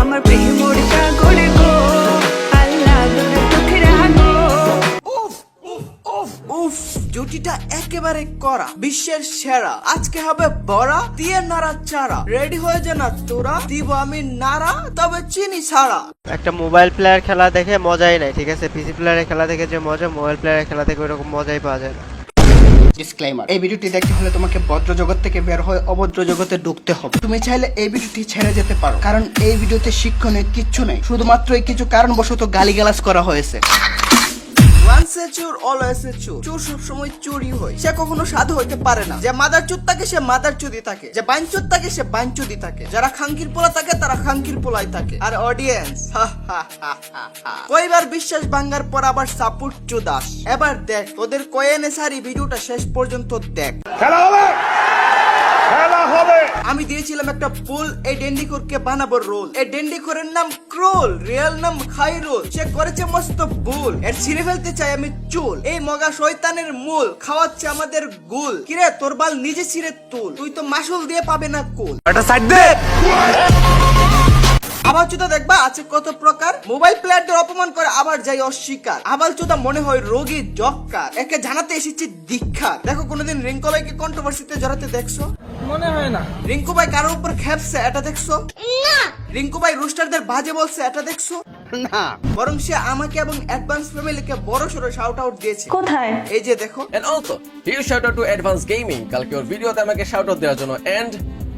আমার প্রেমর সাগরে গো আল্লাহ দূরে চোখে রাখো। উফ উফ উফ উফ জুটিটা একেবারে করা, বিশ্বের সেরা। আজকে হবে বড়া দিয়ে নাড়া চারা। রেডি হয়ে যা না তোরা, দিব আমি নাড়া তবে চিনি ছাড়া। একটা মোবাইল প্লেয়ার খেলা দেখে মজাই নাই, ঠিক আছে? পিসি প্লেয়ারের খেলা দেখে যে মজা, মোবাইল প্লেয়ারের খেলা দেখে ওরকম মজাই পাওয়া যায় না। ডিসক্লেইমার, এই ভিডিওটি দেখতে হলে তোমাকে ভদ্র জগৎ থেকে বের হয়ে অভদ্র জগতে ঢুকতে হবে। তুমি চাইলে এই ভিডিওটি ছেড়ে যেতে পারো, কারণ এই ভিডিওতে শিক্ষণীয় কিচ্ছু নেই, শুধুমাত্র এই কিছু কারণবশত গালিগালাজ করা হয়েছে। Once a চোর, always a চোর। চোর সবসময় চোরই হয়, সে কখনো সাধু হইতে পারে না। যে মাদার চোর থাকে সে মাদার চোদি থাকে, যে বাইনচোদ থাকে সে বাইনচোদি থাকে, যারা খাঙ্কির পোলা থাকে তারা খাঙ্কির পোলাই থাকে। আর অডিয়েন্স কয়বার বিশ্বাস ভাঙ্গার পর আবার সাপোর্ট চোদাস। এবার দেখ তোদের কয়েনে সারি ভিডিওটা শেষ পর্যন্ত দেখ। খেলা হবে, খেলা হবে। আমি দিয়েছিলাম একটা পুল, এই ডেন্ডিখোরকে বানাবো রোল। এই ডেন্ডিখোরের নাম ক্রোল, রিয়েল নাম খাইরুল। সে করেছে মস্ত ভুল, এর ছিঁড়ে ফেলতে চাই আমি চুল। এই মগা শয়তানের মূল খাওয়াচ্ছে আমাদের গুল। কিরে তোর বাল নিজে ছিঁড়ে তুল, তুই তো মাসুল দিয়ে পাবে না কুল। একটা সাইড দে। আবার চুদা দেখবা আছে কত প্রকার। মোবাইল প্লেয়ারদের অপমান করে আবার যাই অস্বীকার। আবার চুদা মনে হয় রোগী জক্কার, একে জানাতে এসেছি দীক্ষার। দেখো কোনোদিন রিঙ্কু ভাইকে কন্ট্রোভার্সিতে জড়াতে দেখছো? মনে হয় না। রিঙ্কু ভাই কারোর উপর খেপছে এটা দেখছো? রিঙ্কু ভাই রুস্টারদের বাজে বলছে এটা দেখছো? না, বরং সে আমাকে এবং অ্যাডভান্স ফ্যামিলিকে বড় সড়ো শাউট আউট দিয়েছে। কোথায়? এই যে দেখো। And also, huge shout out to Advance Gaming. কালকে ওর ভিডিওতে আমাকে shout out দেওয়ার জন্য। And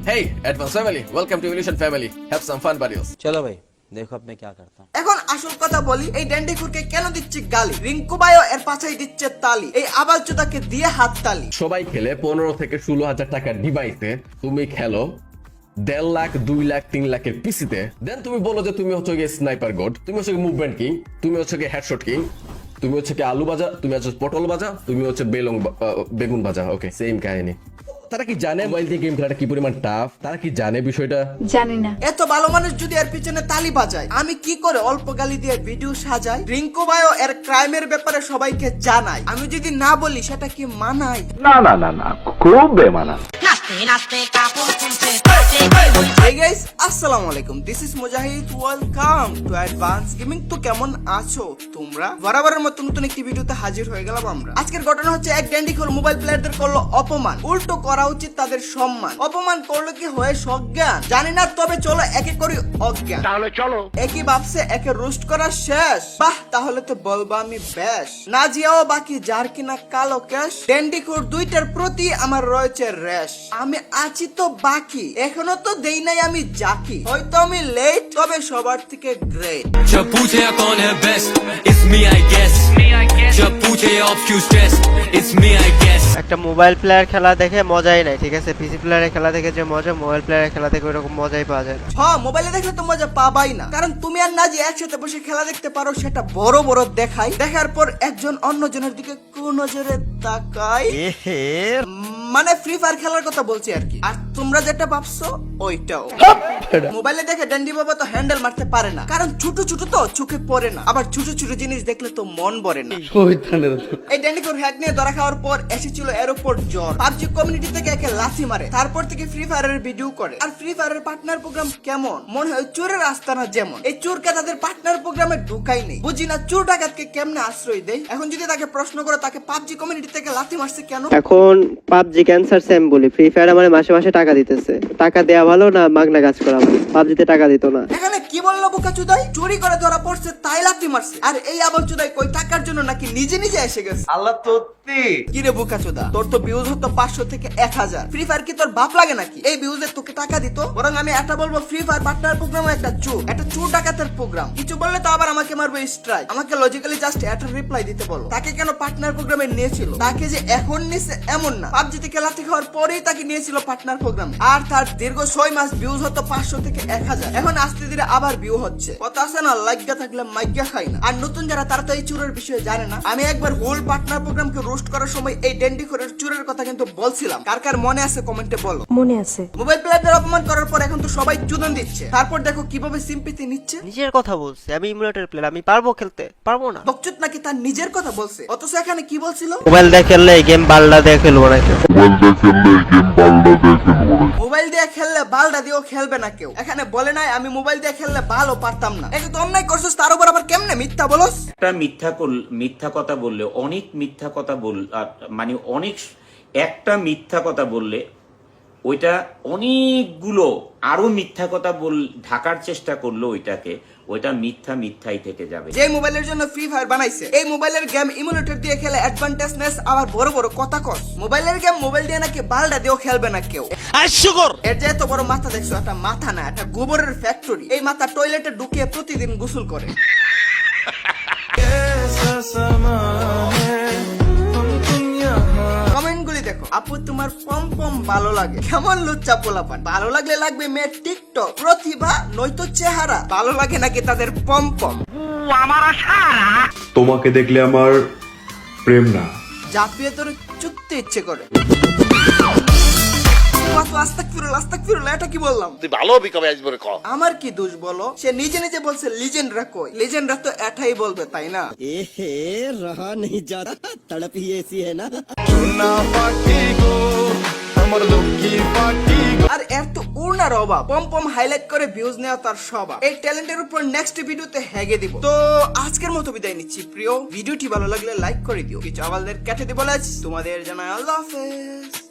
hey, Advance family, welcome to Evolution family. Have some fun buddies. चलो भाई देखो अब मैं क्या करता हूँ। এখন আসল কথা বলি, এই ড্যান্ডিখুরকে কেন দিচ্ছে গালি? রিঙ্কু ভাইও এর পাছাই দিচ্ছে তালি, এই আবালচোদাকে দিয়ে হাত তালি। সবাই খেলে 15 থেকে 16,000 টাকার ডিভাইসে, তুমি খেলো 1.5 লাখ 2 লাখ 3 লাখের পিসিতে। দেন তুমি বলো যে তুমি হচ্ছে গিয়ে স্নাইপার গড, তুমি হচ্ছে মুভমেন্ট কিং, তুমি হচ্ছে গিয়ে হেডশট কিং, তুমি হচ্ছে কি আলু ভাজা, তুমি হচ্ছে পটল ভাজা, তুমি হচ্ছে বেগুন ভাজা। ওকে, সেম কাহিনী। তারা কি জানে মোবাইল দিয়ে গেম খেলাটা কি পরিমাণ টাফ? তারা কি জানে বিষয়টা? জানি না। এত ভালো মানুষ যদি এর পিছনে তালি বাজায়, আমি কি করে অল্প গালি দিয়ে ভিডিও সাজাই? রিঙ্কু ভাইও এর ক্রাইমের ব্যাপারে সবাইকে জানাই, আমি যদি না বলি সেটা কি মানায়? না না না না, খুব বেমানা। Hey guys, আসসালামু আলাইকুম, this is Mujahid, welcome to advance gaming. তো কেমন আছো তোমরা? বরাবরের মতো নতুন একটি ভিডিওতে হাজির হয়ে গেলাম আমরা। আজকের ঘটনা হচ্ছে এক ড্যান্ডিখোর মোবাইল প্লেয়ারদের করলো অপমান, উল্টো করা উচিত তাদের সম্মান। অপমান করলো কি হয়ে সজ্ঞান জানি না, তবে চলো একে করি অজ্ঞান। তাহলে চলো। একই ভাবছে একে রোস্ট করা শেষ, বাহ তাহলে তো বলবো আমি বেশ। না জিয়াও বাকি যার কিনা কালো ক্যাশ। ড্যান্ডিখোর দুইটার প্রতি আমার রয়েছে রেশ। আমি আছি তো বাকি, এখনো তো দেই নাই আমি জাকি। হয়তো আমি লেট, তবে সবার থেকে গ্রেট। जब पूछे कौन है best it's me I guess जब पूछे ऑफ क्यों stress it's me I guess একটা মোবাইল প্লেয়ার খেলা দেখে মজাই নাই, ঠিক আছে? পিসি প্লেয়ারের খেলা দেখে যে মজা, মোবাইল প্লেয়ারের খেলা দেখে ওরকম মজাই পাওয়া যায় না। হ্যাঁ, মোবাইলে দেখলে তো মজা পাবাই না, কারণ তুমি আর না যে একসাথে বসে খেলা দেখতে পারো, সেটা বড় বড় দেখাই। দেখার পর একজন অন্যজনের দিকে কোন নজরে তাকায়, মানে ফ্রি ফায়ার খেলার কথা বলছি আর কি। আর তোমরা যেটা ভাবছো ওইটাও। মোবাইলে দেখে ড্যান্ডি বাবা তো হ্যান্ডেল মারতে পারে না, কারণ ছোট ছোট তো চোখে পড়ে না। আবার ছোট ছোট জিনিস দেখলে তো মন ভরে না। এই ড্যান্ডিখোর হ্যাক নিয়ে ধরা খাওয়ার পর এসেছিল এর উপর জ্বর। পাবজি কমিউনিটি থেকে একে লাথি মারে, তারপর থেকে ফ্রি ফায়ারের ভিডিও করে। আর ফ্রি ফায়ারের পার্টনার প্রোগ্রাম কেমন? মনে হয় চোরের আস্তানা যেমন। এই চোরকে তাদের পার্টনার প্রোগ্রামে ঢুকাই নেই। বুঝি না চোর ডাকাতকে কেমনে আশ্রয় দেয়। এখন যদি তাকে প্রশ্ন করে তাকে পাবজি কমিউনিটি থেকে লাথি মারছে কেন? এখন পাবজি ক্যান্সার সেম বলি, ফ্রি ফায়ার আমার মাসে মাসে টাকা দিতেছে। টাকা দেয়া ভালো না মাগনা কাজ করা ভালো? পাবজিতে টাকা দিত না। এখানে কি বললো বোকাচুদাই? চুরি করে ধরা পড়ছে তাই লাথি মারছে। আর এই আবলচুদাই কই টাকার জন্য নাকি নিজে নিজে এসে গেছে। আল্লাহ তোত্তি। কি রে বোকাচুদা, তোর তো ভিউজ হতো 500 থেকে 1000। ফ্রি ফায়ার কি তোর বাপ লাগে নাকি এই ভিউজে তোকে টাকা দিত? বরং আমি এটা বলবো, ফ্রি ফায়ার পার্টনার প্রোগ্রাম একটা চোর, একটা চোর ডাকাতের প্রোগ্রাম। কিছু বললে তো আবার আমাকে মারবে স্ট্রাইক। আমাকে লজিক্যালি জাস্ট একটা রিপ্লাই দিতে বলো, তাকে কেন পার্টনার প্রোগ্রামে নিয়েছিল? তাকে যে এখন নিছে এমন না, পাবজি থেকে লাথি খাওয়ার পরেই তাকে নিয়েছিল পার্টনার প্রোগ্রাম। আর তার দীর্ঘ 6 মাস ভিউজ হতো 500 থেকে 1000। এখন আস্তে ধীরে আবার ভিউ হচ্ছে। কথা আছে না, লাগিয়া থাকলে মাইগা খাই না। আর নতুন যারা তারা তো এই চোরের বিষয়ে জানে না। আমি একবার হোল পার্টনার প্রোগ্রামকে রোস্ট করার সময় এই ড্যান্ডিখোরের চোরের কথা কিন্তু বলছিলাম। কার কার মনে আছে কমেন্টে বলো। মনে আছে। মোবাইল প্লেয়ারদের অপমান করার পর এখন তো সবাই চুদন দিচ্ছে, তারপর দেখো কিভাবে সিম্পিতি নিচ্ছে। নিজের কথা বলছে, আমি ইমুলেটর প্লেয়ার, আমি পারবো খেলতে, পারবো না। বকচুদ নাকি তার নিজের কথা বলছে, অথচ এখানে কি বলছিল? মোবাইল দিয়ে খেললে এই গেম বাল্লা দিয়ে খেলবো নাকি? মোবাইল দিয়ে খেললে বালটা দিয়েও খেলবে না কেউ। এখানে বলে নাই আমি মোবাইল দিয়ে খেললে ভালো পারতাম না। এই তো অন্যায় করছিস, তার উপর আবার কেমনে মিথ্যা বলস? একটা মিথ্যা কথা বললে অনেক মিথ্যা কথা মানে অনেক একটা মিথ্যা কথা বললে ওইটা অনেকগুলো আরো মিথ্যা কথা ঢাকার চেষ্টা করলো ওইটা মিথ্যাই থেকে যাবে। যে মোবাইলের জন্য ফ্রি ফায়ার বানাইছে, এই মোবাইলের গেম ইমুলেটর দিয়ে খেলে অ্যাডভান্টেজনেস আবার বড় বড় কথা কস। মোবাইলের গেম মোবাইল দিয়ে নাকি বালটা দিয়েও খেলবে না কেউ। এর যে এত বড় মাথা দেখছো, একটা মাথা না, একটা গোবরের ফ্যাক্টরি। এই মাথা টয়লেটে ঢুকিয়ে প্রতিদিন গোসল করে। কমেন্টগুলি দেখো। আপু তোমার পম পম ভালো লাগে, কেমন লুচ্চা পোলাপান। ভালো লাগলে লাগবে মেয়ের টিকটক, প্রতিভা নয়তো চেহারা। ভালো লাগে নাকি তাদের পম পম? তোমাকে দেখলে আমার প্রেম না, জাপিয়ে তোর চুকতে ইচ্ছে করে। আস্তাগফিরুল্লাহ, এটা কি বললাম? তুই ভালো হবি কবে আসবে রে ক। আমার কি দোষ বলো? সে নিজে নিজে বলছে লিজেন্ডরা কই। লিজেন্ডরা তো এটাই বলবে, তাই না? রহা নেই যারা তড়প হি এসি है ना। আর এর তো উড়নার অভাব। পম পম হাইলাইট করে ভিউজ নেওয়া তার স্বভাব। এই ট্যালেন্টের উপর নেক্সট ভিডিওতে হেগে দিব। তো আজকের মতো বিদায় নিচ্ছি প্রিয়। ভিডিওটি ভালো লাগলে লাইক করে দিও, কিছু আওয়াজদের কেটে দিব। তোমাদের জানাই আল্লাহ হাফেজ।